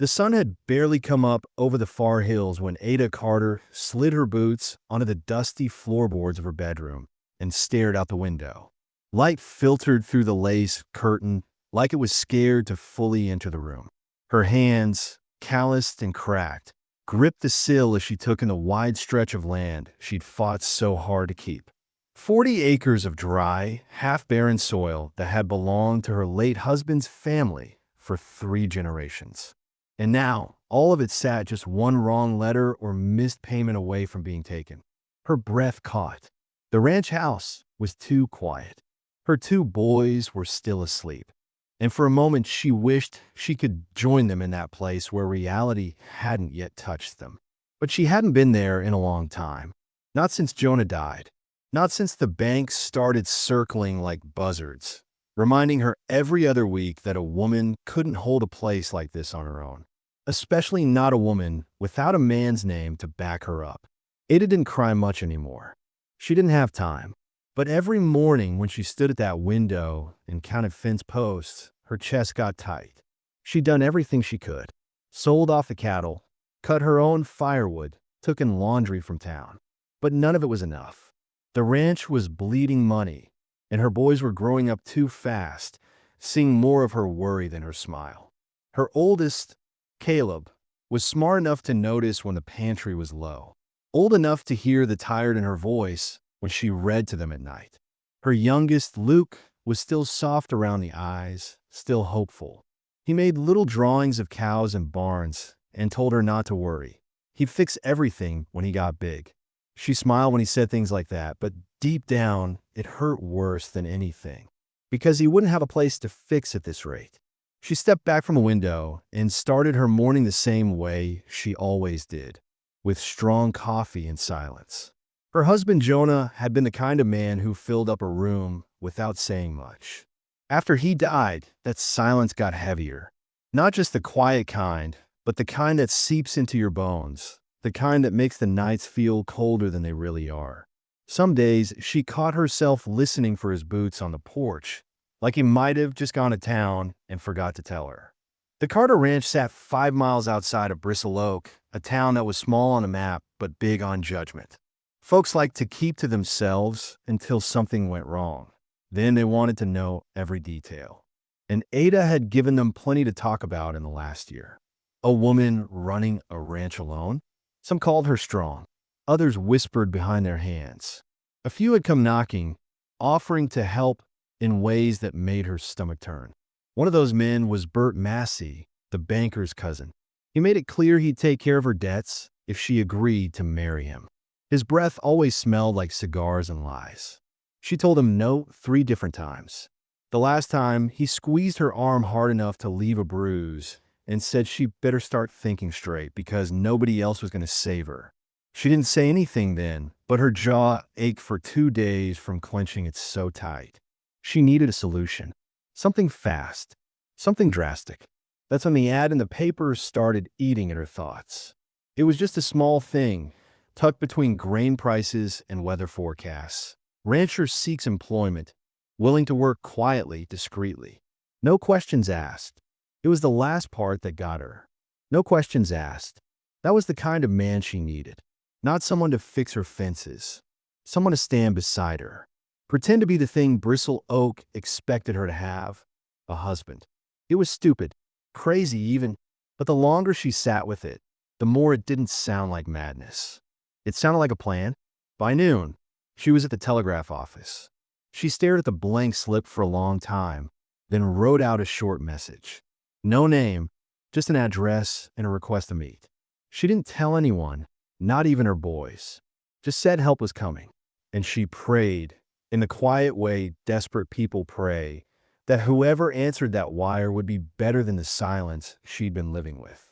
The sun had barely come up over the far hills when Ada Carter slid her boots onto the dusty floorboards of her bedroom and stared out the window. Light filtered through the lace curtain like it was scared to fully enter the room. Her hands, calloused and cracked, gripped the sill as she took in the wide stretch of land she'd fought so hard to keep. 40 acres of dry, half-barren soil that had belonged to her late husband's family for 3 generations. And now, all of it sat just one wrong letter or missed payment away from being taken. Her breath caught. The ranch house was too quiet. Her 2 boys were still asleep. And for a moment, she wished she could join them in that place where reality hadn't yet touched them. But she hadn't been there in a long time. Not since Jonah died. Not since the banks started circling like buzzards, reminding her every other week that a woman couldn't hold a place like this on her own. Especially not a woman without a man's name to back her up. Ada didn't cry much anymore. She didn't have time. But every morning when she stood at that window and counted fence posts, her chest got tight. She'd done everything she could. Sold off the cattle, cut her own firewood, took in laundry from town. But none of it was enough. The ranch was bleeding money, and her boys were growing up too fast, seeing more of her worry than her smile. Her oldest, Caleb, was smart enough to notice when the pantry was low, old enough to hear the tired in her voice when she read to them at night. Her youngest, Luke, was still soft around the eyes, still hopeful. He made little drawings of cows and barns and told her not to worry. He'd fix everything when he got big. She smiled when he said things like that, but deep down, it hurt worse than anything, because he wouldn't have a place to fix at this rate. She stepped back from a window and started her morning the same way she always did, with strong coffee and silence. Her husband Jonah had been the kind of man who filled up a room without saying much. After he died, that silence got heavier. Not just the quiet kind, but the kind that seeps into your bones. The kind that makes the nights feel colder than they really are. Some days, she caught herself listening for his boots on the porch, like he might have just gone to town and forgot to tell her. The Carter Ranch sat 5 miles outside of Bristle Oak, a town that was small on the map but big on judgment. Folks liked to keep to themselves until something went wrong. Then they wanted to know every detail. And Ada had given them plenty to talk about in the last year. A woman running a ranch alone? Some called her strong. Others whispered behind their hands. A few had come knocking, offering to help in ways that made her stomach turn. One of those men was Bert Massey, the banker's cousin. He made it clear he'd take care of her debts if she agreed to marry him. His breath always smelled like cigars and lies. She told him no 3 different times. The last time, he squeezed her arm hard enough to leave a bruise and said she better start thinking straight because nobody else was going to save her. She didn't say anything then, but her jaw ached for 2 days from clenching it so tight. She needed a solution. Something fast. Something drastic. That's when the ad in the paper started eating at her thoughts. It was just a small thing, tucked between grain prices and weather forecasts. Rancher seeks employment, willing to work quietly, discreetly. No questions asked. It was the last part that got her. No questions asked. That was the kind of man she needed. Not someone to fix her fences. Someone to stand beside her. Pretend to be the thing Bristle Oak expected her to have. A husband. It was stupid. Crazy even. But the longer she sat with it, the more it didn't sound like madness. It sounded like a plan. By noon, she was at the telegraph office. She stared at the blank slip for a long time, then wrote out a short message. No name, just an address and a request to meet. She didn't tell anyone, not even her boys. Just said help was coming. And she prayed, in the quiet way desperate people pray, that whoever answered that wire would be better than the silence she'd been living with.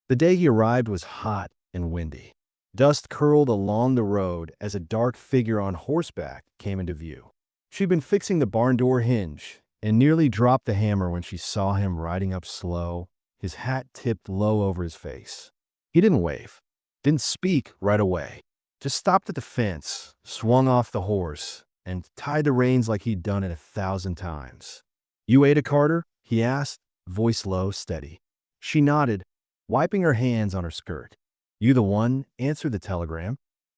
The day he arrived was hot and windy. Dust curled along the road as a dark figure on horseback came into view. She'd been fixing the barn door hinge and nearly dropped the hammer when she saw him riding up slow, his hat tipped low over his face. He didn't wave, didn't speak right away, just stopped at the fence, swung off the horse, and tied the reins like he'd done it 1,000 times. "You Ada Carter?" he asked, voice low, steady. She nodded, wiping her hands on her skirt. "You the one?" answered the telegram.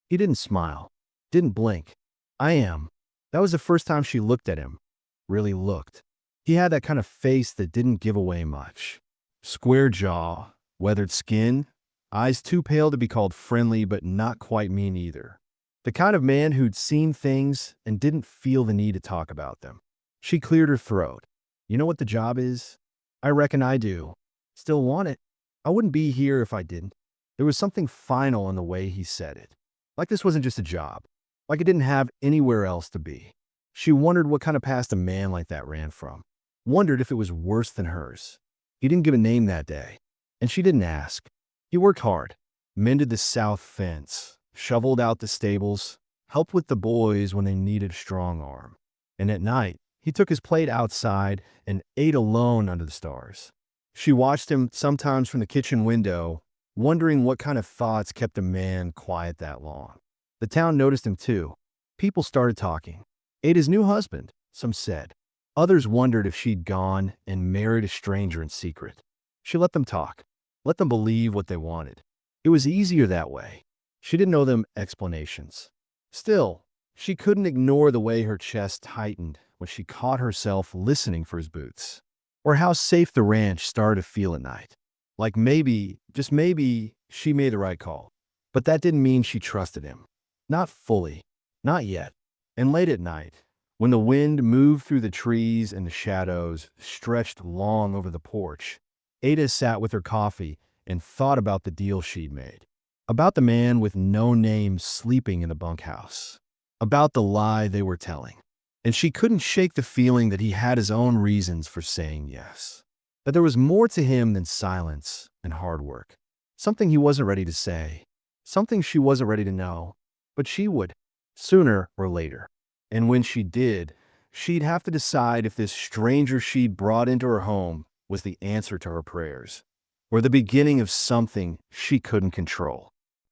He didn't smile, didn't blink. "I am." That was the first time she looked at him. Really looked. He had that kind of face that didn't give away much. Square jaw, weathered skin, eyes too pale to be called friendly but not quite mean either. The kind of man who'd seen things and didn't feel the need to talk about them. She cleared her throat. "You know what the job is?" "I reckon I do." "Still want it?" "I wouldn't be here if I didn't." There was something final in the way he said it. Like this wasn't just a job. Like it didn't have anywhere else to be. She wondered what kind of past a man like that ran from. Wondered if it was worse than hers. He didn't give a name that day, and she didn't ask. He worked hard, mended the south fence, shoveled out the stables, helped with the boys when they needed a strong arm. And at night, he took his plate outside and ate alone under the stars. She watched him sometimes from the kitchen window, wondering what kind of thoughts kept a man quiet that long. The town noticed him too. People started talking. Ada's new husband, some said. Others wondered if she'd gone and married a stranger in secret. She let them talk, let them believe what they wanted. It was easier that way. She didn't owe them explanations. Still, she couldn't ignore the way her chest tightened when she caught herself listening for his boots, or how safe the ranch started to feel at night. Like maybe, just maybe, she made the right call. But that didn't mean she trusted him. Not fully. Not yet. And late at night, when the wind moved through the trees and the shadows stretched long over the porch, Ada sat with her coffee and thought about the deal she'd made. About the man with no name sleeping in the bunkhouse. About the lie they were telling. And she couldn't shake the feeling that he had his own reasons for saying yes. That there was more to him than silence and hard work. Something he wasn't ready to say. Something she wasn't ready to know. But she would, sooner or later. And when she did, she'd have to decide if this stranger she'd brought into her home was the answer to her prayers, or the beginning of something she couldn't control.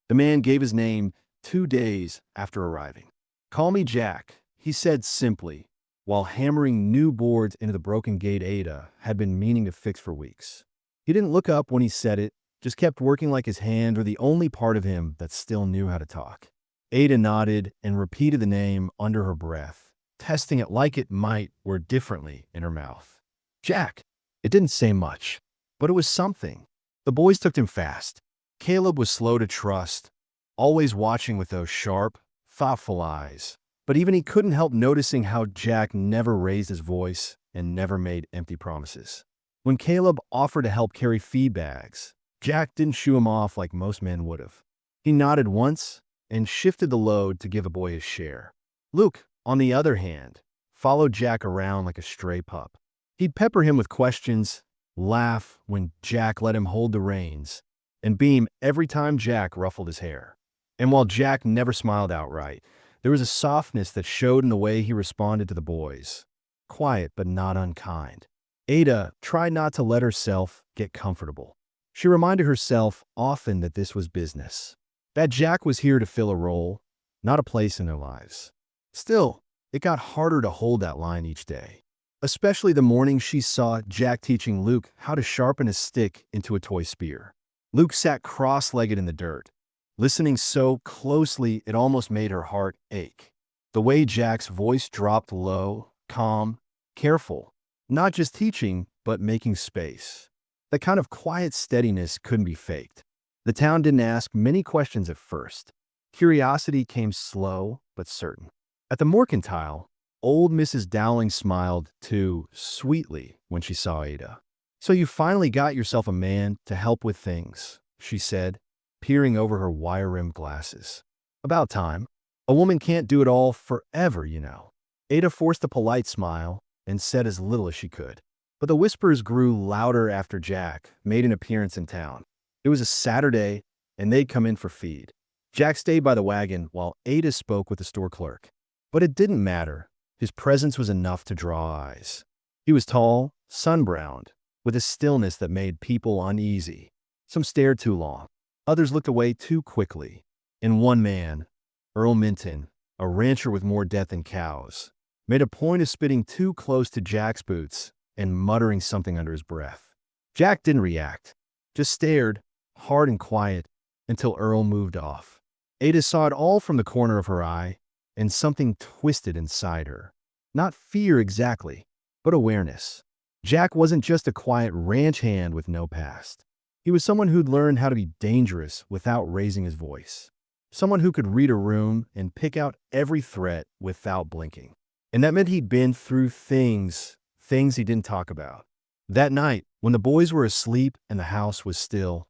The man gave his name 2 days after arriving. "Call me Jack," he said simply, while hammering new boards into the broken gate Ada had been meaning to fix for weeks. He didn't look up when he said it, just kept working like his hands were the only part of him that still knew how to talk. Ada nodded and repeated the name under her breath, testing it like it might word differently in her mouth. Jack. It didn't say much, but it was something. The boys took him fast. Caleb was slow to trust, always watching with those sharp, thoughtful eyes. But even he couldn't help noticing how Jack never raised his voice and never made empty promises. When Caleb offered to help carry feed bags, Jack didn't shoo him off like most men would have. He nodded once and shifted the load to give a boy his share. Luke, on the other hand, followed Jack around like a stray pup. He'd pepper him with questions, laugh when Jack let him hold the reins, and beam every time Jack ruffled his hair. And while Jack never smiled outright, there was a softness that showed in the way he responded to the boys. Quiet but not unkind. Ada tried not to let herself get comfortable. She reminded herself often that this was business, that Jack was here to fill a role, not a place in their lives. Still, it got harder to hold that line each day. Especially the morning she saw Jack teaching Luke how to sharpen a stick into a toy spear. Luke sat cross-legged in the dirt, listening so closely it almost made her heart ache. The way Jack's voice dropped low, calm, careful, not just teaching, but making space. That kind of quiet steadiness couldn't be faked. The town didn't ask many questions at first. Curiosity came slow but certain. At the mercantile, old Mrs. Dowling smiled, too, sweetly when she saw Ada. "So you finally got yourself a man to help with things," she said, peering over her wire-rimmed glasses. "About time. A woman can't do it all forever, you know." Ada forced a polite smile and said as little as she could. But the whispers grew louder after Jack made an appearance in town. It was a Saturday, and they'd come in for feed. Jack stayed by the wagon while Ada spoke with the store clerk. But it didn't matter. His presence was enough to draw eyes. He was tall, sun-browned, with a stillness that made people uneasy. Some stared too long. Others looked away too quickly. And one man, Earl Minton, a rancher with more death than cows, made a point of spitting too close to Jack's boots and muttering something under his breath. Jack didn't react. just stared, hard and quiet, until Earl moved off. Ada saw it all from the corner of her eye, and something twisted inside her. Not fear exactly, but awareness. Jack wasn't just a quiet ranch hand with no past. He was someone who'd learned how to be dangerous without raising his voice. Someone who could read a room and pick out every threat without blinking. And that meant he'd been through things he didn't talk about. That night, when the boys were asleep and the house was still,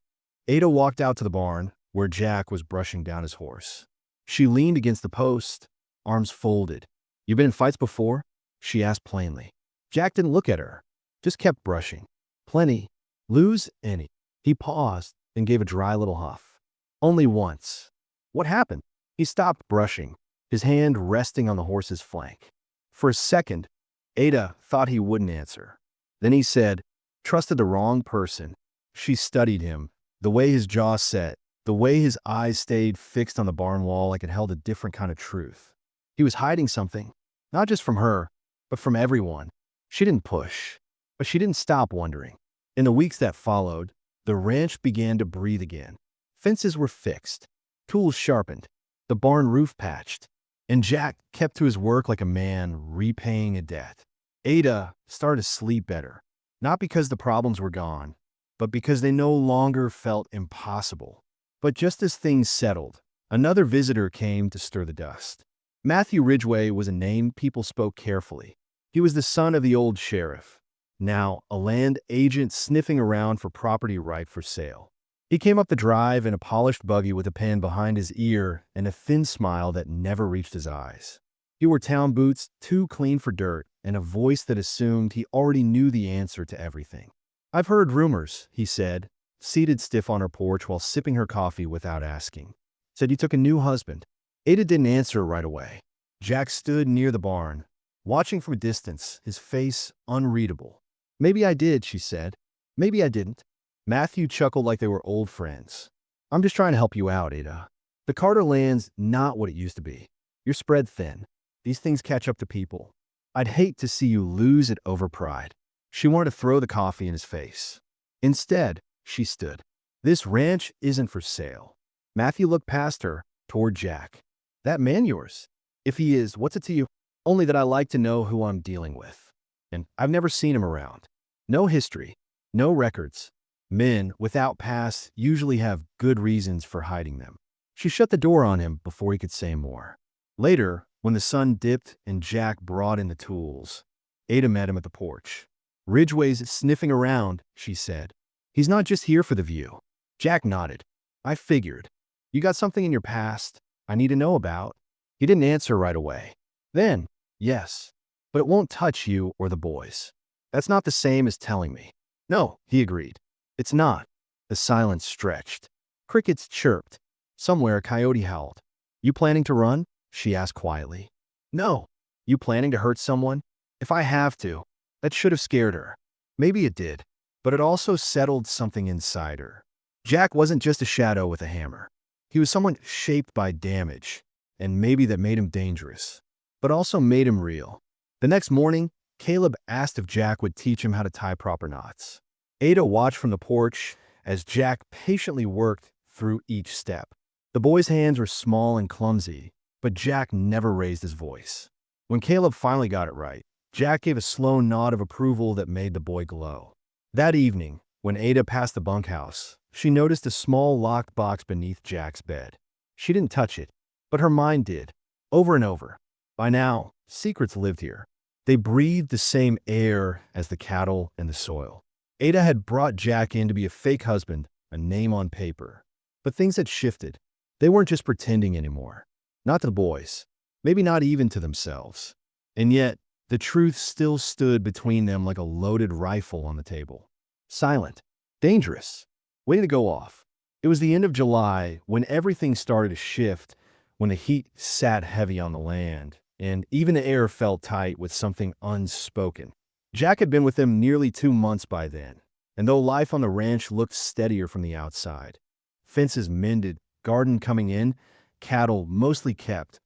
Ada walked out to the barn where Jack was brushing down his horse. She leaned against the post, arms folded. "You been in fights before?" she asked plainly. Jack didn't look at her, just kept brushing. "Plenty. Lose any." He paused, then gave a dry little huff. "Only once." "What happened?" He stopped brushing, his hand resting on the horse's flank. For a second, Ada thought he wouldn't answer. Then he said, "Trusted the wrong person." She studied him, the way his jaw set, the way his eyes stayed fixed on the barn wall like it held a different kind of truth. He was hiding something, not just from her, but from everyone. She didn't push, but she didn't stop wondering. In the weeks that followed, the ranch began to breathe again. Fences were fixed, tools sharpened, the barn roof patched, and Jack kept to his work like a man repaying a debt. Ada started to sleep better, not because the problems were gone, but because they no longer felt impossible. But just as things settled, another visitor came to stir the dust. Matthew Ridgway was a name people spoke carefully. He was the son of the old sheriff, now a land agent sniffing around for property ripe for sale. He came up the drive in a polished buggy with a pen behind his ear and a thin smile that never reached his eyes. He wore town boots too clean for dirt and a voice that assumed he already knew the answer to everything. "I've heard rumors," he said, seated stiff on her porch while sipping her coffee without asking. "Said you took a new husband." Ada didn't answer right away. Jack stood near the barn, watching from a distance, his face unreadable. "Maybe I did," she said. "Maybe I didn't." Matthew chuckled like they were old friends. "I'm just trying to help you out, Ada. The Carter land's not what it used to be. You're spread thin. These things catch up to people. I'd hate to see you lose it over pride." She wanted to throw the coffee in his face. Instead, she stood. "This ranch isn't for sale." Matthew looked past her, toward Jack. "That man yours? If he is, what's it to you?" "Only that I like to know who I'm dealing with. And I've never seen him around. No history, no records. Men without past usually have good reasons for hiding them." She shut the door on him before he could say more. Later, when the sun dipped and Jack brought in the tools, Ada met him at the porch. "Ridgway's sniffing around," she said. "He's not just here for the view." Jack nodded. "I figured. You got something in your past I need to know about." He didn't answer right away. Then, "Yes, but it won't touch you or the boys." "That's not the same as telling me." "No," he agreed. "It's not." The silence stretched. Crickets chirped. Somewhere a coyote howled. "You planning to run?" she asked quietly. "No." "You planning to hurt someone?" "If I have to." That should have scared her. Maybe it did, but it also settled something inside her. Jack wasn't just a shadow with a hammer. He was someone shaped by damage, and maybe that made him dangerous, but also made him real. The next morning, Caleb asked if Jack would teach him how to tie proper knots. Ada watched from the porch as Jack patiently worked through each step. The boy's hands were small and clumsy, but Jack never raised his voice. When Caleb finally got it right, Jack gave a slow nod of approval that made the boy glow. That evening, when Ada passed the bunkhouse, she noticed a small locked box beneath Jack's bed. She didn't touch it, but her mind did, over and over. By now, secrets lived here. They breathed the same air as the cattle and the soil. Ada had brought Jack in to be a fake husband, a name on paper. But things had shifted. They weren't just pretending anymore. Not to the boys. Maybe not even to themselves. And yet, the truth still stood between them like a loaded rifle on the table. Silent. Dangerous. Waiting to go off. It was the end of July when everything started to shift, when the heat sat heavy on the land, and even the air felt tight with something unspoken. Jack had been with them nearly 2 months by then, and though life on the ranch looked steadier from the outside, fences mended, garden coming in, cattle mostly kept,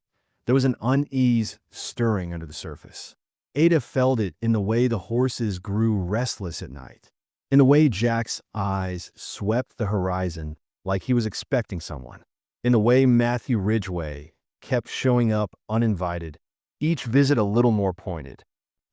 there was an unease stirring under the surface. Ada felt it in the way the horses grew restless at night. in the way Jack's eyes swept the horizon like he was expecting someone, in the way Matthew Ridgway kept showing up uninvited, each visit a little more pointed.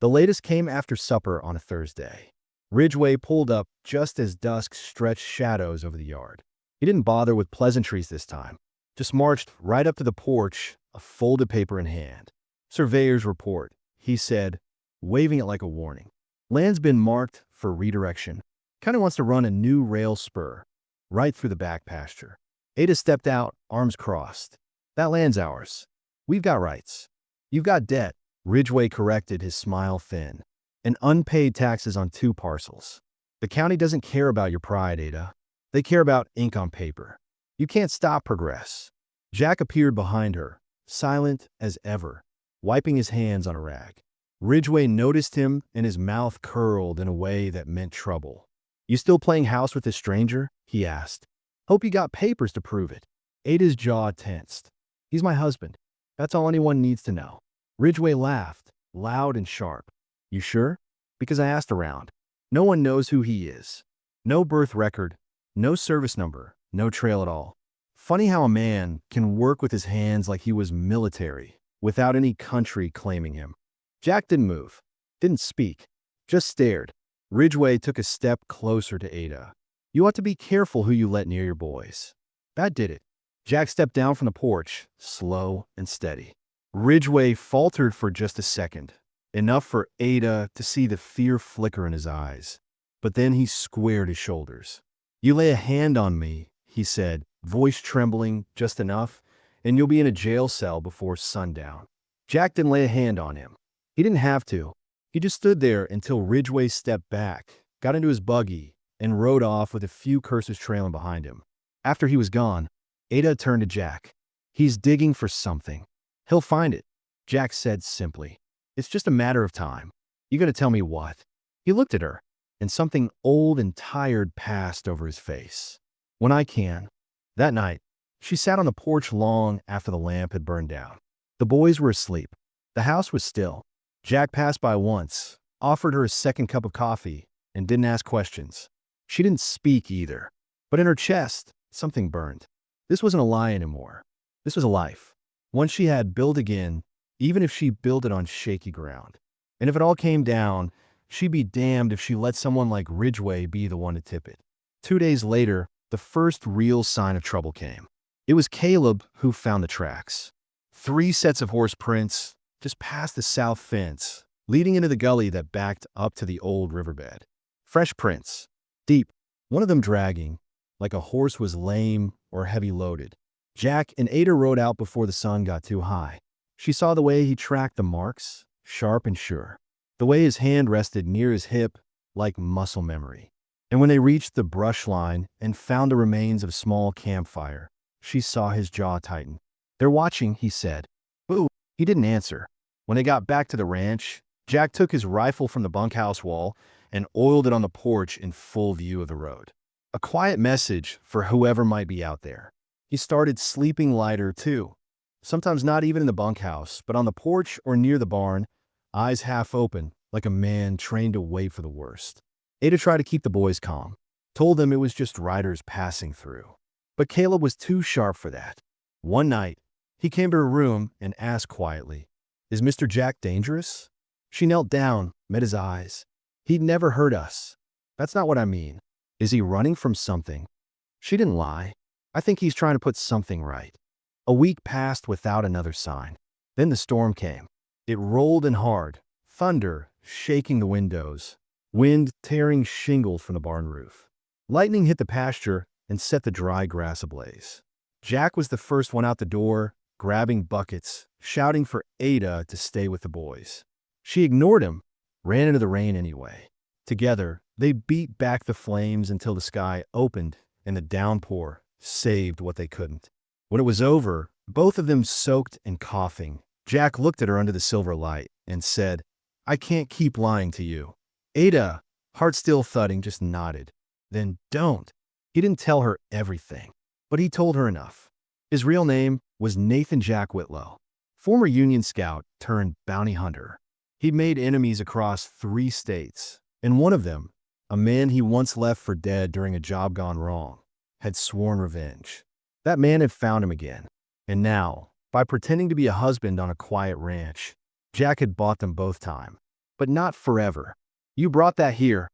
The latest came after supper on a Thursday. Ridgway pulled up just as dusk stretched shadows over the yard. He didn't bother with pleasantries this time, just marched right up to the porch, a folded paper in hand. "Surveyor's report," he said, waving it like a warning. "Land's been marked for redirection. Kinda wants to run a new rail spur right through the back pasture." Ada stepped out, arms crossed. "That land's ours. We've got rights. You've got debt," Ridgway corrected, his smile thin, "and unpaid taxes on 2 parcels. The county doesn't care about your pride, Ada. They care about ink on paper. You can't stop progress." Jack appeared behind her, silent as ever, wiping his hands on a rag. Ridgway noticed him, and his mouth curled in a way that meant trouble. "You still playing house with this stranger?" he asked. "Hope you got papers to prove it." Ada's jaw tensed. "He's my husband. That's all anyone needs to know." Ridgway laughed, loud and sharp. "You sure? Because I asked around. No one knows who he is. No birth record, no service number, no trail at all. Funny how a man can work with his hands like he was military, without any country claiming him." Jack didn't move, didn't speak, just stared. Ridgway took a step closer to Ada. "You ought to be careful who you let near your boys." That did it. Jack stepped down from the porch, slow and steady. Ridgway faltered for just a second, enough for Ada to see the fear flicker in his eyes. But then he squared his shoulders. "You lay a hand on me," he said, voice trembling just enough, "and you'll be in a jail cell before sundown." Jack didn't lay a hand on him. He didn't have to. He just stood there until Ridgway stepped back, got into his buggy, and rode off with a few curses trailing behind him. After he was gone, Ada turned to Jack. "He's digging for something. He'll find it," Jack said simply. "It's just a matter of time. You gotta tell me what." He looked at her, and something old and tired passed over his face. "When I can." That night, she sat on the porch long after the lamp had burned down. The boys were asleep. The house was still. Jack passed by once, offered her a second cup of coffee, and didn't ask questions. She didn't speak either. But in her chest, something burned. This wasn't a lie anymore. This was a life. One she had built again, even if she built it on shaky ground. And if it all came down, she'd be damned if she let someone like Ridgway be the one to tip it. 2 days later, the first real sign of trouble came. It was Caleb who found the tracks. 3 sets of horse prints, just past the south fence, leading into the gully that backed up to the old riverbed. Fresh prints, deep, one of them dragging, like a horse was lame or heavy loaded. Jack and Ada rode out before the sun got too high. She saw the way he tracked the marks, sharp and sure. The way his hand rested near his hip, like muscle memory. And when they reached the brush line and found the remains of a small campfire, she saw his jaw tighten. "They're watching," he said. "Boo." He didn't answer. When they got back to the ranch, Jack took his rifle from the bunkhouse wall and oiled it on the porch in full view of the road. A quiet message for whoever might be out there. He started sleeping lighter, too. Sometimes not even in the bunkhouse, but on the porch or near the barn, eyes half open, like a man trained to wait for the worst. Ada tried to keep the boys calm, told them it was just riders passing through. But Caleb was too sharp for that. One night, he came to her room and asked quietly, "Is Mr. Jack dangerous?" She knelt down, met his eyes. "He'd never hurt us." "That's not what I mean. Is he running from something?" She didn't lie. "I think he's trying to put something right." A week passed without another sign. Then the storm came. It rolled in hard, thunder shaking the windows, wind tearing shingles from the barn roof. Lightning hit the pasture and set the dry grass ablaze. Jack was the first one out the door, grabbing buckets, shouting for Ada to stay with the boys. She ignored him, ran into the rain anyway. Together, they beat back the flames until the sky opened and the downpour saved what they couldn't. When it was over, both of them soaked and coughing, Jack looked at her under the silver light and said, "I can't keep lying to you." Ada, heart still thudding, just nodded. "Then don't." He didn't tell her everything, but he told her enough. His real name was Nathan Jack Whitlow, former Union scout turned bounty hunter. He'd made enemies across 3 states, and one of them, a a man he once left for dead during a job gone wrong, had sworn revenge. That man had found him again. And now, by pretending to be a husband on a quiet ranch, Jack had bought them both time. But not forever. "You brought that here,"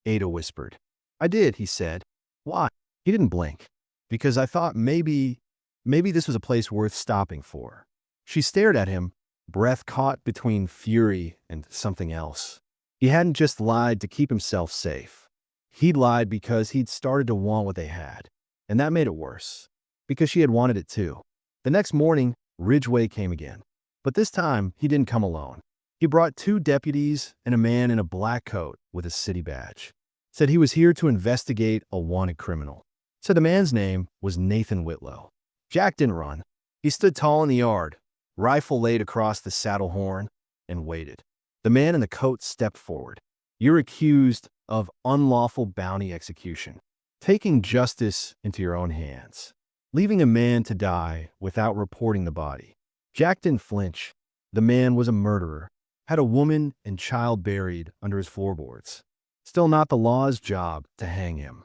Ada whispered. "I did," he said. "Why?" He didn't blink. "Because I thought maybe this was a place worth stopping for." She stared at him, breath caught between fury and something else. He hadn't just lied to keep himself safe. He'd lied because he'd started to want what they had. And that made it worse. Because she had wanted it too. The next morning, Ridgway came again. But this time, he didn't come alone. He brought 2 deputies and a man in a black coat with a city badge. Said he was here to investigate a wanted criminal. Said the man's name was Nathan Whitlow. Jack didn't run. He stood tall in the yard, rifle laid across the saddle horn, and waited. The man in the coat stepped forward. "You're accused of unlawful bounty execution, taking justice into your own hands, leaving a man to die without reporting the body." Jack didn't flinch. The man was a murderer, had a woman and child buried under his floorboards. Still not the law's job to hang him.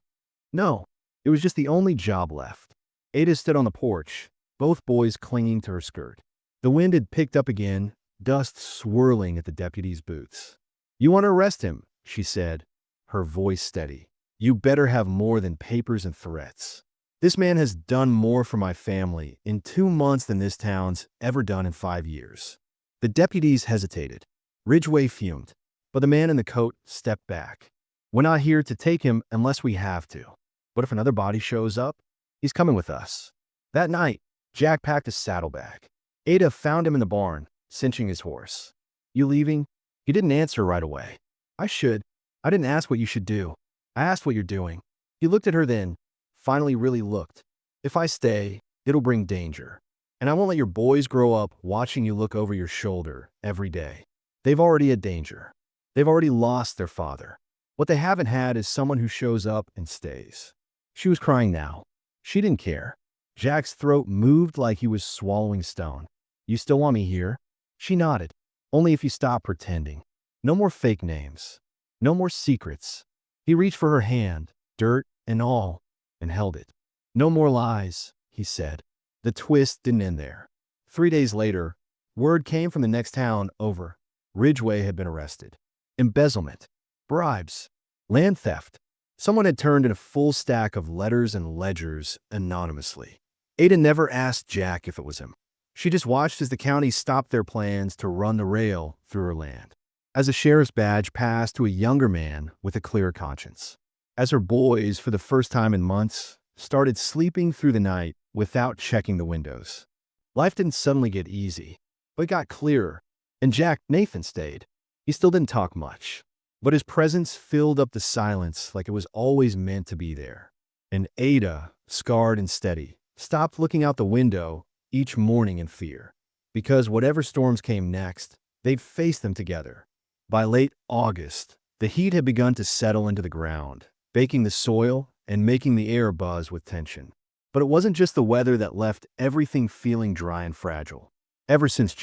No, it was just the only job left. Ada stood on the porch, both boys clinging to her skirt. The wind had picked up again, dust swirling at the deputy's boots. "You want to arrest him," she said, her voice steady. "You better have more than papers and threats. This man has done more for my family in 2 months than this town's ever done in 5 years." The deputies hesitated. Ridgway fumed, but the man in the coat stepped back. "We're not here to take him unless we have to. But if another body shows up, he's coming with us." That night, Jack packed a saddlebag. Ada found him in the barn, cinching his horse. "You leaving?" He didn't answer right away. "I should. I didn't ask what you should do. I asked what you're doing." He looked at her then, finally really looked. "If I stay, it'll bring danger. And I won't let your boys grow up watching you look over your shoulder every day. They've already had danger. They've already lost their father. What they haven't had is someone who shows up and stays." She was crying now. She didn't care. Jack's throat moved like he was swallowing stone. "You still want me here?" She nodded. "Only if you stop pretending. No more fake names. No more secrets." He reached for her hand, dirt and all, and held it. "No more lies," he said. The twist didn't end there. 3 days later, word came from the next town over. Ridgway had been arrested. Embezzlement, bribes, land theft. Someone had turned in a full stack of letters and ledgers anonymously. Ada never asked Jack if it was him. She just watched as the county stopped their plans to run the rail through her land. As a sheriff's badge passed to a younger man with a clear conscience. As her boys, for the first time in months, started sleeping through the night without checking the windows. Life didn't suddenly get easy, but it got clearer. And Nathan stayed. He still didn't talk much, but his presence filled up the silence like it was always meant to be there. And Ada, scarred and steady, stopped looking out the window each morning in fear. Because whatever storms came next, they'd face them together. By late August, the heat had begun to settle into the ground, baking the soil and making the air buzz with tension. But it wasn't just the weather that left everything feeling dry and fragile. Ever since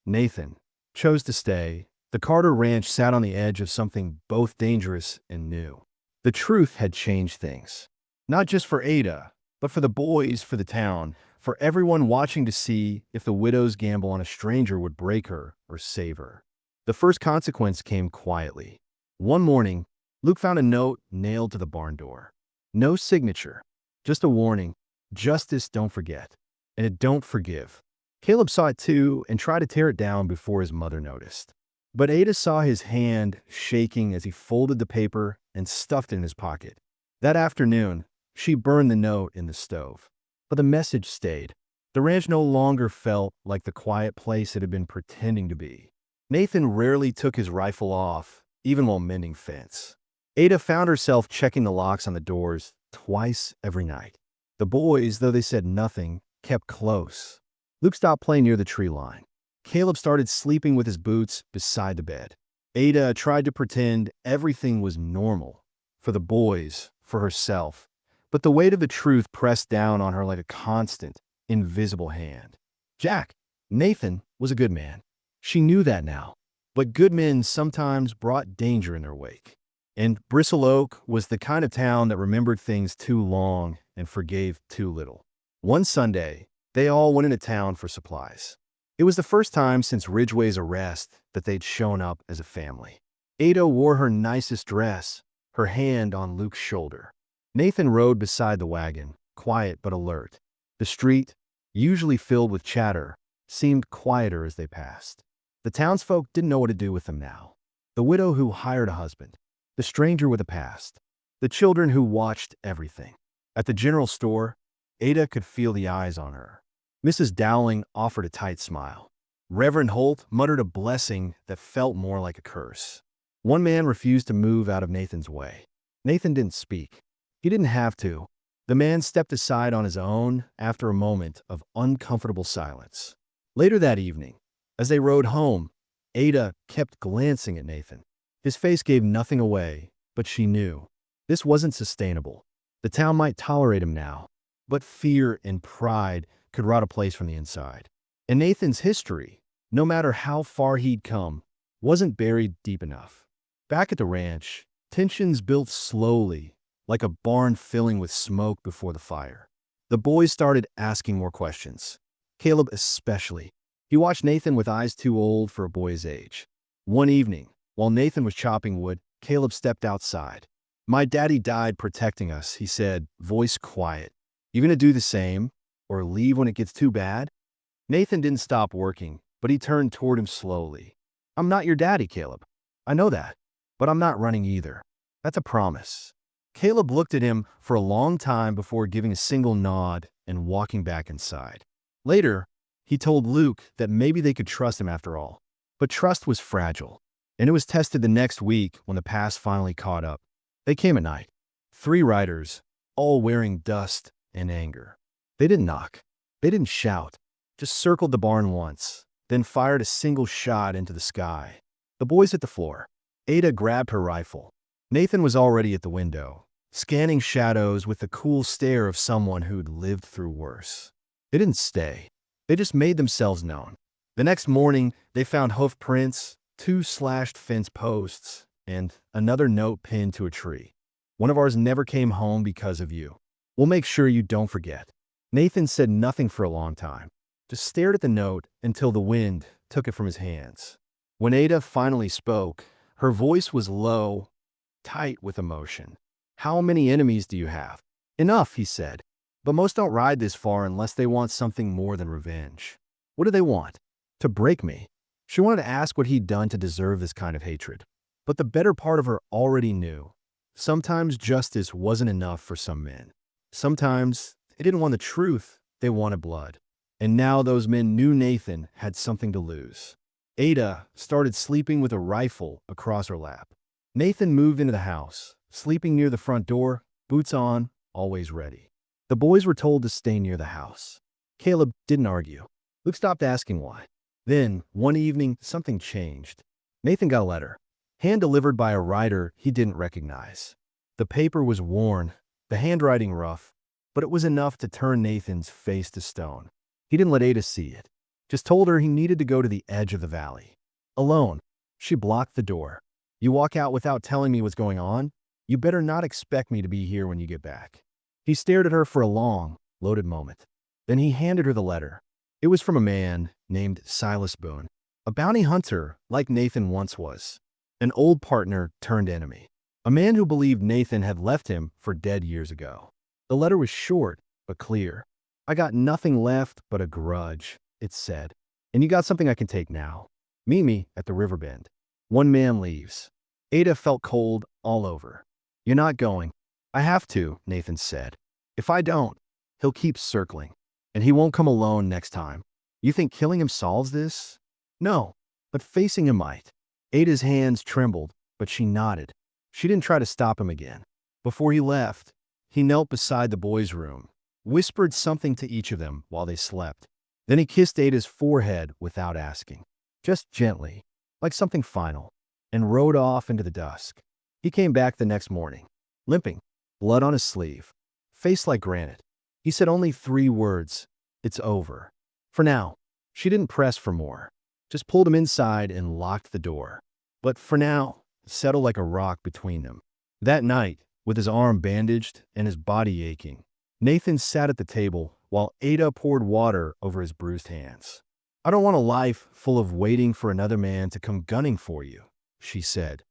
Nathan, chose to stay, the Carter Ranch sat on the edge of something both dangerous and new. The truth had changed things. Not just for Ada, but for the boys, for the town, for everyone watching to see if the widow's gamble on a stranger would break her or save her. The first consequence came quietly. One morning, Luke found a note nailed to the barn door. No signature, just a warning. Justice don't forget, and it don't forgive. Caleb saw it too and tried to tear it down before his mother noticed. But Ada saw his hand shaking as he folded the paper and stuffed it in his pocket. That afternoon, she burned the note in the stove. But the message stayed. The ranch no longer felt like the quiet place it had been pretending to be. Nathan rarely took his rifle off, even while mending fence. Ada found herself checking the locks on the doors twice every night. The boys, though they said nothing, kept close. Luke stopped playing near the tree line. Caleb started sleeping with his boots beside the bed. Ada tried to pretend everything was normal. For the boys, for herself. But the weight of the truth pressed down on her like a constant, invisible hand. Nathan, was a good man. She knew that now. But good men sometimes brought danger in their wake. And Bristle Oak was the kind of town that remembered things too long and forgave too little. One Sunday, they all went into town for supplies. It was the first time since Ridgway's arrest that they'd shown up as a family. Ada wore her nicest dress, her hand on Luke's shoulder. Nathan rode beside the wagon, quiet but alert. The street, usually filled with chatter, seemed quieter as they passed. The townsfolk didn't know what to do with them now. The widow who hired a husband, the stranger with a past, the children who watched everything. At the general store, Ada could feel the eyes on her. Mrs. Dowling offered a tight smile. Reverend Holt muttered a blessing that felt more like a curse. One man refused to move out of Nathan's way. Nathan didn't speak. He didn't have to. The man stepped aside on his own after a moment of uncomfortable silence. Later that evening, as they rode home, Ada kept glancing at Nathan. His face gave nothing away, but she knew. This wasn't sustainable. The town might tolerate him now, but fear and pride could rot a place from the inside. And Nathan's history, no matter how far he'd come, wasn't buried deep enough. Back at the ranch, tensions built slowly, like a barn filling with smoke before the fire. The boys started asking more questions. Caleb especially. He watched Nathan with eyes too old for a boy's age. One evening, while Nathan was chopping wood, Caleb stepped outside. "My daddy died protecting us," he said, voice quiet. "You gonna do the same? Or leave when it gets too bad?" Nathan didn't stop working, but he turned toward him slowly. "I'm not your daddy, Caleb. I know that. But I'm not running either. That's a promise." Caleb looked at him for a long time before giving a single nod and walking back inside. Later, he told Luke that maybe they could trust him after all. But trust was fragile, and it was tested the next week when the past finally caught up. They came at night. 3 riders, all wearing dust and anger. They didn't knock. They didn't shout. Just circled the barn once, then fired a single shot into the sky. The boys hit the floor. Ada grabbed her rifle. Nathan was already at the window, scanning shadows with the cool stare of someone who'd lived through worse. They didn't stay. They just made themselves known. The next morning, they found hoof prints, 2 slashed fence posts, and another note pinned to a tree. "One of ours never came home because of you. We'll make sure you don't forget." Nathan said nothing for a long time, just stared at the note until the wind took it from his hands. When Ada finally spoke, her voice was low, tight with emotion. "How many enemies do you have?" "Enough," he said. "But most don't ride this far unless they want something more than revenge." "What do they want?" "To break me." She wanted to ask what he'd done to deserve this kind of hatred. But the better part of her already knew. Sometimes justice wasn't enough for some men. Sometimes they didn't want the truth, they wanted blood. And now those men knew Nathan had something to lose. Ada started sleeping with a rifle across her lap. Nathan moved into the house, sleeping near the front door, boots on, always ready. The boys were told to stay near the house. Caleb didn't argue. Luke stopped asking why. Then, one evening, something changed. Nathan got a letter, hand-delivered by a writer he didn't recognize. The paper was worn, the handwriting rough, but it was enough to turn Nathan's face to stone. He didn't let Ada see it, just told her he needed to go to the edge of the valley. Alone, she blocked the door. "You walk out without telling me what's going on? You better not expect me to be here when you get back." He stared at her for a long, loaded moment. Then he handed her the letter. It was from a man named Silas Boone, a bounty hunter like Nathan once was, an old partner turned enemy, a man who believed Nathan had left him for dead years ago. The letter was short but clear. "I got nothing left but a grudge," it said, "and you got something I can take now. Meet me at the river bend." One man leaves. Ada felt cold all over. "You're not going." "I have to," Nathan said. "If I don't, he'll keep circling. And he won't come alone next time. You think killing him solves this?" "No, but facing him might." Ada's hands trembled, but she nodded. She didn't try to stop him again. Before he left, he knelt beside the boys' room, whispered something to each of them while they slept. Then he kissed Ada's forehead without asking, just gently, like something final, and rode off into the dusk. He came back the next morning, limping, blood on his sleeve, face like granite. He said only 3 words, "It's over." For now, she didn't press for more, just pulled him inside and locked the door. But for now, settle like a rock between them. That night, with his arm bandaged and his body aching, Nathan sat at the table while Ada poured water over his bruised hands. "I don't want a life full of waiting for another man to come gunning for you," she said,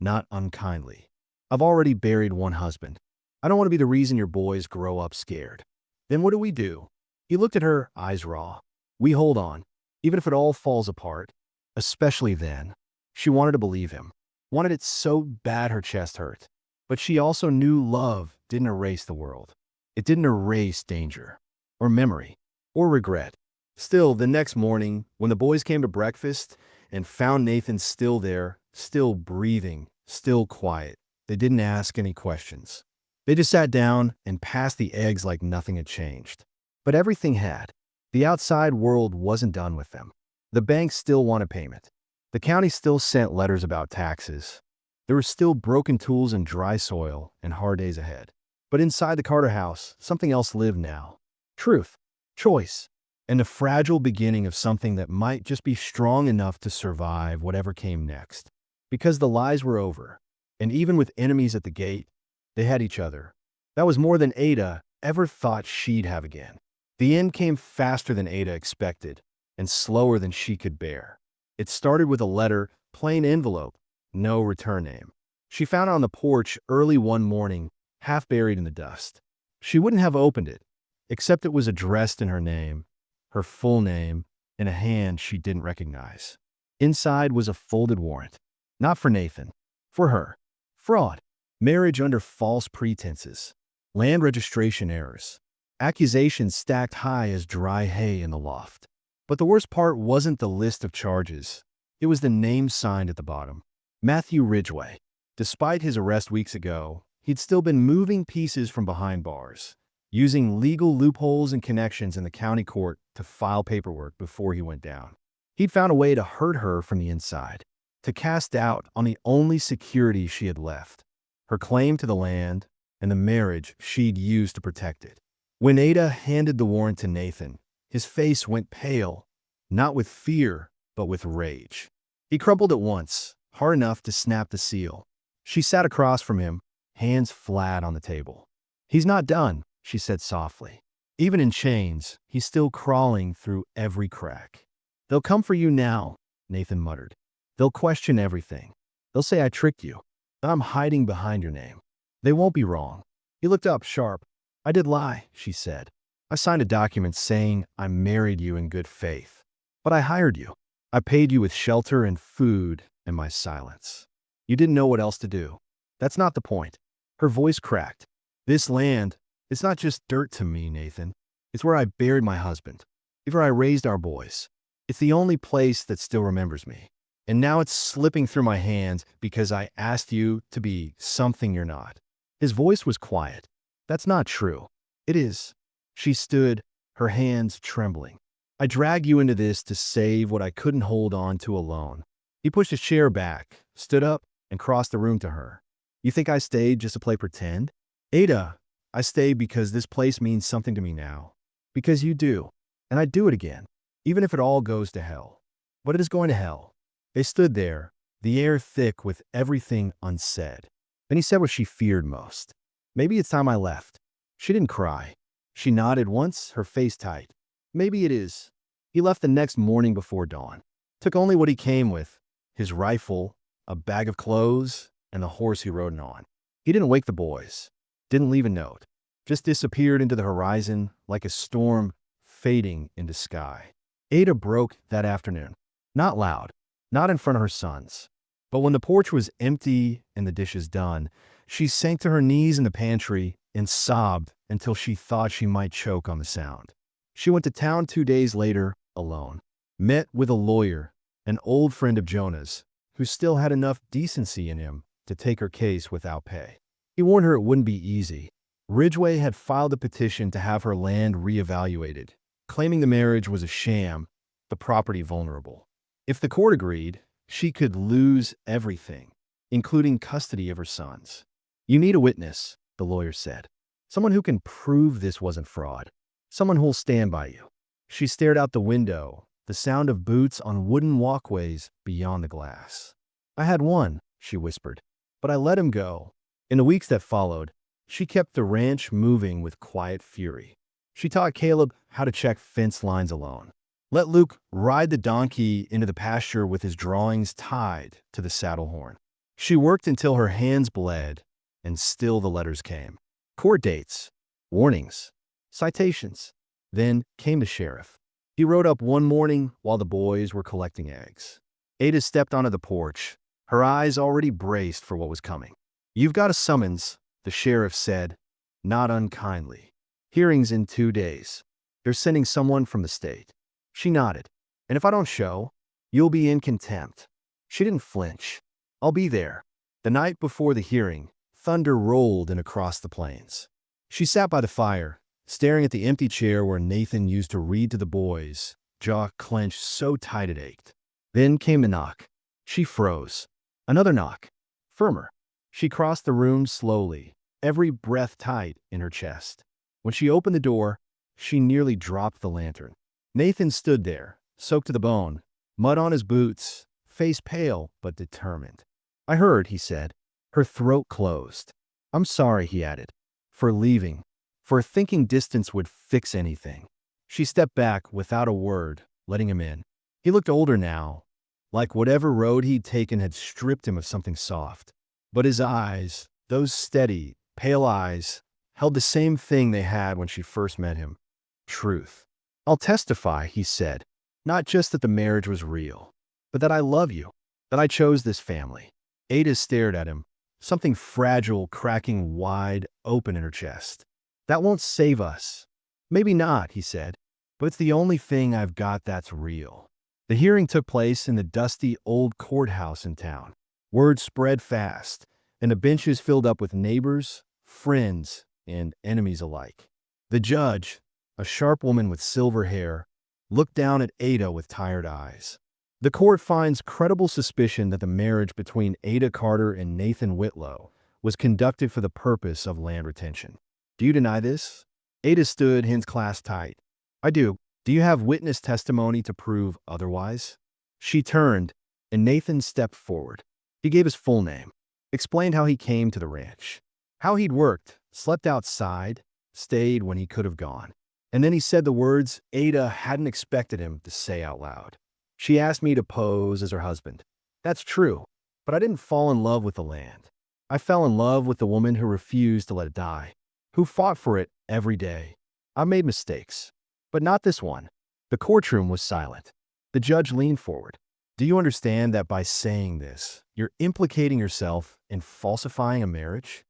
not unkindly. "I've already buried one husband. I don't want to be the reason your boys grow up scared." "Then what do we do?" He looked at her, eyes raw. "We hold on, even if it all falls apart." Especially then. She wanted to believe him. Wanted it so bad her chest hurt. But she also knew love didn't erase the world. It didn't erase danger, or memory, or regret. Still, the next morning, when the boys came to breakfast and found Nathan still there, still breathing, still quiet, they didn't ask any questions. They just sat down and passed the eggs like nothing had changed. But everything had. The outside world wasn't done with them. The bank still wanted payment. The county still sent letters about taxes. There were still broken tools and dry soil and hard days ahead. But inside the Carter house, something else lived now. Truth, choice, and the fragile beginning of something that might just be strong enough to survive whatever came next. Because the lies were over, and even with enemies at the gate, they had each other. That was more than Ada ever thought she'd have again. The end came faster than Ada expected, and slower than she could bear. It started with a letter, plain envelope, no return name. She found it on the porch early one morning, half buried in the dust. She wouldn't have opened it, except it was addressed in her name, her full name, in a hand she didn't recognize. Inside was a folded warrant. Not for Nathan. For her. Fraud. Marriage under false pretenses. Land registration errors. Accusations stacked high as dry hay in the loft. But the worst part wasn't the list of charges. It was the name signed at the bottom. Matthew Ridgway. Despite his arrest weeks ago, he'd still been moving pieces from behind bars, using legal loopholes and connections in the county court to file paperwork before he went down. He'd found a way to hurt her from the inside, to cast doubt on the only security she had left, her claim to the land and the marriage she'd used to protect it. When Ada handed the warrant to Nathan, his face went pale, not with fear, but with rage. He crumpled it once, hard enough to snap the seal. She sat across from him, hands flat on the table. "He's not done," she said softly. "Even in chains, he's still crawling through every crack." "They'll come for you now," Nathan muttered. "They'll question everything. They'll say I tricked you, that I'm hiding behind your name. They won't be wrong." He looked up sharp. "I did lie," she said. "I signed a document saying I married you in good faith. But I hired you. I paid you with shelter and food and my silence. You didn't know what else to do. That's not the point." Her voice cracked. "This land, it's not just dirt to me, Nathan. It's where I buried my husband. It's where I raised our boys. It's the only place that still remembers me. And now it's slipping through my hands because I asked you to be something you're not." His voice was quiet. "That's not true." "It is." She stood, her hands trembling. "I dragged you into this to save what I couldn't hold on to alone." He pushed his chair back, stood up, and crossed the room to her. "You think I stayed just to play pretend?" "Ada, I stayed because this place means something to me now. Because you do. And I'd do it again, even if it all goes to hell. But it is going to hell." They stood there, the air thick with everything unsaid. Then he said what she feared most. "Maybe it's time I left." She didn't cry. She nodded once, her face tight. "Maybe it is." He left the next morning before dawn. Took only what he came with, his rifle, a bag of clothes, and the horse he rode on. He didn't wake the boys. Didn't leave a note. Just disappeared into the horizon like a storm fading into sky. Ada broke that afternoon. Not loud. Not in front of her sons. But when the porch was empty and the dishes done, she sank to her knees in the pantry and sobbed until she thought she might choke on the sound. She went to town 2 days later, alone. Met with a lawyer, an old friend of Jonah's, who still had enough decency in him to take her case without pay. He warned her it wouldn't be easy. Ridgway had filed a petition to have her land reevaluated, claiming the marriage was a sham, the property vulnerable. If the court agreed, she could lose everything, including custody of her sons. "You need a witness," the lawyer said. "Someone who can prove this wasn't fraud. Someone who'll stand by you." She stared out the window, the sound of boots on wooden walkways beyond the glass. "I had one," she whispered. But I let him go. In the weeks that followed, she kept the ranch moving with quiet fury. She taught Caleb how to check fence lines alone. Let Luke ride the donkey into the pasture with his drawings tied to the saddle horn. She worked until her hands bled, and still the letters came. Court dates, warnings, citations. Then came the sheriff. He rode up one morning while the boys were collecting eggs. Ada stepped onto the porch, her eyes already braced for what was coming. "You've got a summons," the sheriff said, not unkindly. "Hearings in 2 days. They're sending someone from the state." She nodded. "And if I don't show, you'll be in contempt." She didn't flinch. "I'll be there." The night before the hearing, thunder rolled in across the plains. She sat by the fire, staring at the empty chair where Nathan used to read to the boys, jaw clenched so tight it ached. Then came the knock. She froze. Another knock. Firmer. She crossed the room slowly, every breath tight in her chest. When she opened the door, she nearly dropped the lantern. Nathan stood there, soaked to the bone, mud on his boots, face pale but determined. "I heard," he said. Her throat closed. "I'm sorry," he added, "for leaving, for thinking distance would fix anything." She stepped back without a word, letting him in. He looked older now, like whatever road he'd taken had stripped him of something soft. But his eyes, those steady, pale eyes, held the same thing they had when she first met him. Truth. "I'll testify," he said, "not just that the marriage was real, but that I love you, that I chose this family." Ada stared at him, something fragile cracking wide open in her chest. "That won't save us." "Maybe not," he said, "but it's the only thing I've got that's real." The hearing took place in the dusty old courthouse in town. Word spread fast, and the benches filled up with neighbors, friends, and enemies alike. The judge, a sharp woman with silver hair, looked down at Ada with tired eyes. "The court finds credible suspicion that the marriage between Ada Carter and Nathan Whitlow was conducted for the purpose of land retention. Do you deny this?" Ada stood, hands clasped tight. "I do. Do you have witness testimony to prove otherwise?" She turned, and Nathan stepped forward. He gave his full name, explained how he came to the ranch, how he'd worked, slept outside, stayed when he could have gone. And then he said the words Ada hadn't expected him to say out loud. "She asked me to pose as her husband. That's true, but I didn't fall in love with the land. I fell in love with the woman who refused to let it die, who fought for it every day. I made mistakes, but not this one." The courtroom was silent. The judge leaned forward. "Do you understand that by saying this, you're implicating yourself in falsifying a marriage?"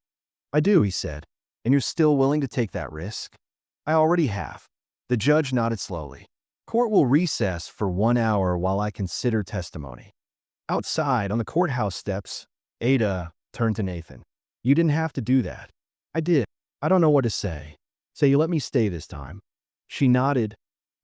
"I do," he said. "And you're still willing to take that risk?" "I already have." The judge nodded slowly. "Court will recess for 1 hour while I consider testimony." Outside, on the courthouse steps, Ada turned to Nathan. "You didn't have to do that." "I did. I don't know what to say. Say you let me stay this time." She nodded,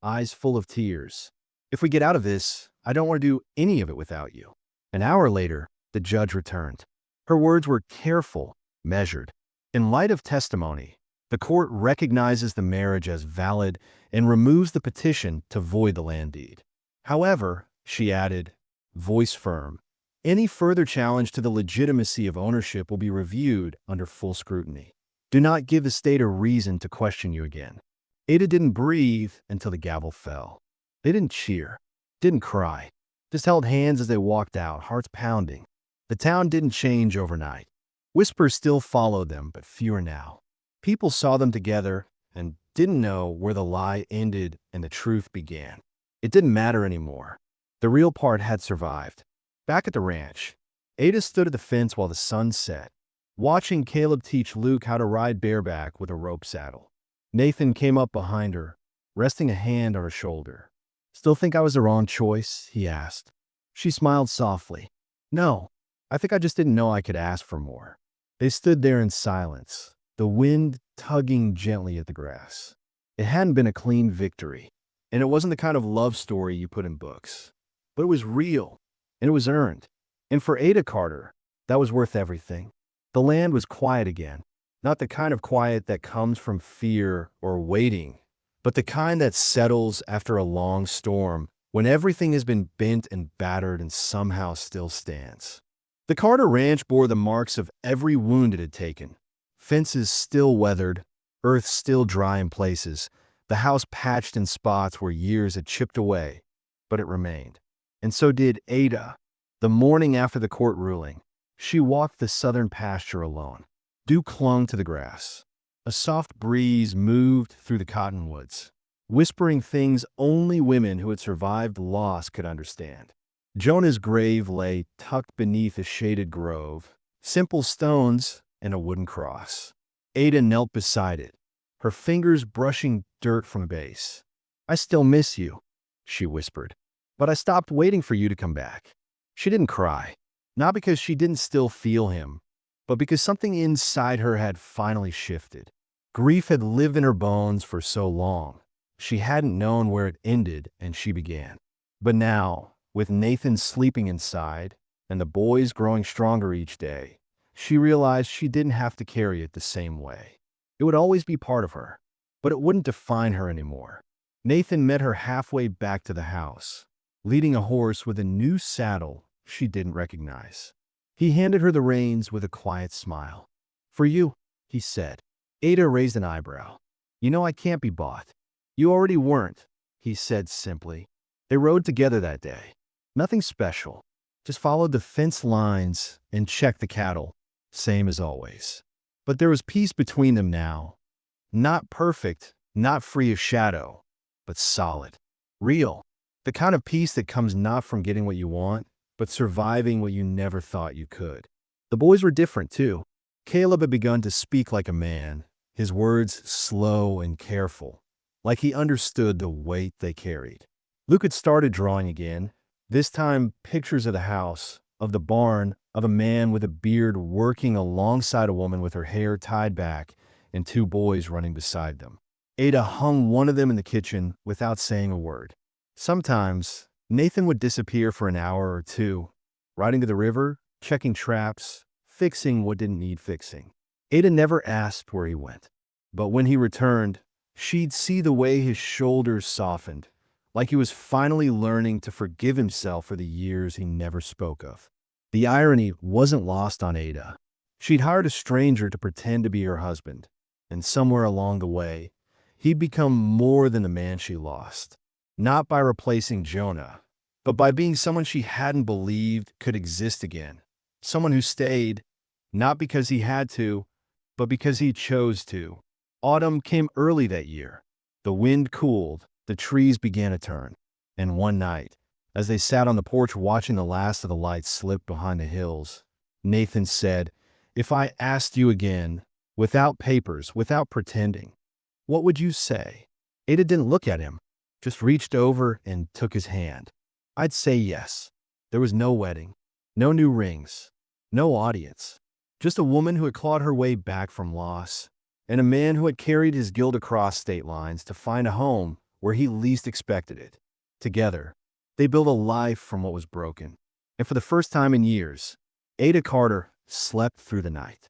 eyes full of tears. "If we get out of this, I don't want to do any of it without you." An hour later, the judge returned. Her words were careful, measured. "In light of testimony, the court recognizes the marriage as valid and removes the petition to void the land deed. However," she added, voice firm, "any further challenge to the legitimacy of ownership will be reviewed under full scrutiny. Do not give the state a reason to question you again." Ada didn't breathe until the gavel fell. They didn't cheer, didn't cry, just held hands as they walked out, hearts pounding. The town didn't change overnight. Whispers still followed them, but fewer now. People saw them together and didn't know where the lie ended and the truth began. It didn't matter anymore. The real part had survived. Back at the ranch, Ada stood at the fence while the sun set, watching Caleb teach Luke how to ride bareback with a rope saddle. Nathan came up behind her, resting a hand on her shoulder. "Still think I was the wrong choice?" he asked. She smiled softly. "No, I think I just didn't know I could ask for more." They stood there in silence, the wind tugging gently at the grass. It hadn't been a clean victory, and it wasn't the kind of love story you put in books. But it was real, and it was earned. And for Ada Carter, that was worth everything. The land was quiet again, not the kind of quiet that comes from fear or waiting, but the kind that settles after a long storm, when everything has been bent and battered and somehow still stands. The Carter ranch bore the marks of every wound it had taken. Fences still weathered, earth still dry in places, the house patched in spots where years had chipped away, but it remained. And so did Ada. The morning after the court ruling, she walked the southern pasture alone. Dew clung to the grass. A soft breeze moved through the cottonwoods, whispering things only women who had survived loss could understand. Jonah's grave lay tucked beneath a shaded grove, simple stones and a wooden cross. Ada knelt beside it, her fingers brushing dirt from the base. "I still miss you," she whispered, "but I stopped waiting for you to come back." She didn't cry, not because she didn't still feel him, but because something inside her had finally shifted. Grief had lived in her bones for so long. She hadn't known where it ended and she began. But now, with Nathan sleeping inside and the boys growing stronger each day, she realized she didn't have to carry it the same way. It would always be part of her, but it wouldn't define her anymore. Nathan met her halfway back to the house, leading a horse with a new saddle she didn't recognize. He handed her the reins with a quiet smile. "For you," he said. Ada raised an eyebrow. "You know I can't be bought." "You already weren't," he said simply. They rode together that day. Nothing special. Just followed the fence lines and checked the cattle, same as always. But there was peace between them now. Not perfect, not free of shadow, but solid. Real. The kind of peace that comes not from getting what you want, but surviving what you never thought you could. The boys were different, too. Caleb had begun to speak like a man, his words slow and careful, like he understood the weight they carried. Luke had started drawing again, this time pictures of the house, of the barn, of a man with a beard working alongside a woman with her hair tied back and two boys running beside them. Ada hung one of them in the kitchen without saying a word. Sometimes, Nathan would disappear for an hour or two, riding to the river, checking traps, fixing what didn't need fixing. Ada never asked where he went, but when he returned, she'd see the way his shoulders softened, like he was finally learning to forgive himself for the years he never spoke of. The irony wasn't lost on Ada. She'd hired a stranger to pretend to be her husband, and somewhere along the way, he'd become more than the man she lost. Not by replacing Jonah, but by being someone she hadn't believed could exist again. Someone who stayed, not because he had to, but because he chose to. Autumn came early that year. The wind cooled, the trees began to turn. And one night, as they sat on the porch watching the last of the lights slip behind the hills, Nathan said, "If I asked you again, without papers, without pretending, what would you say?" Ada didn't look at him, just reached over and took his hand. "I'd say yes." There was no wedding, no new rings, no audience. Just a woman who had clawed her way back from loss, and a man who had carried his guilt across state lines to find a home where he least expected it. Together, they built a life from what was broken. And for the first time in years, Ada Carter slept through the night.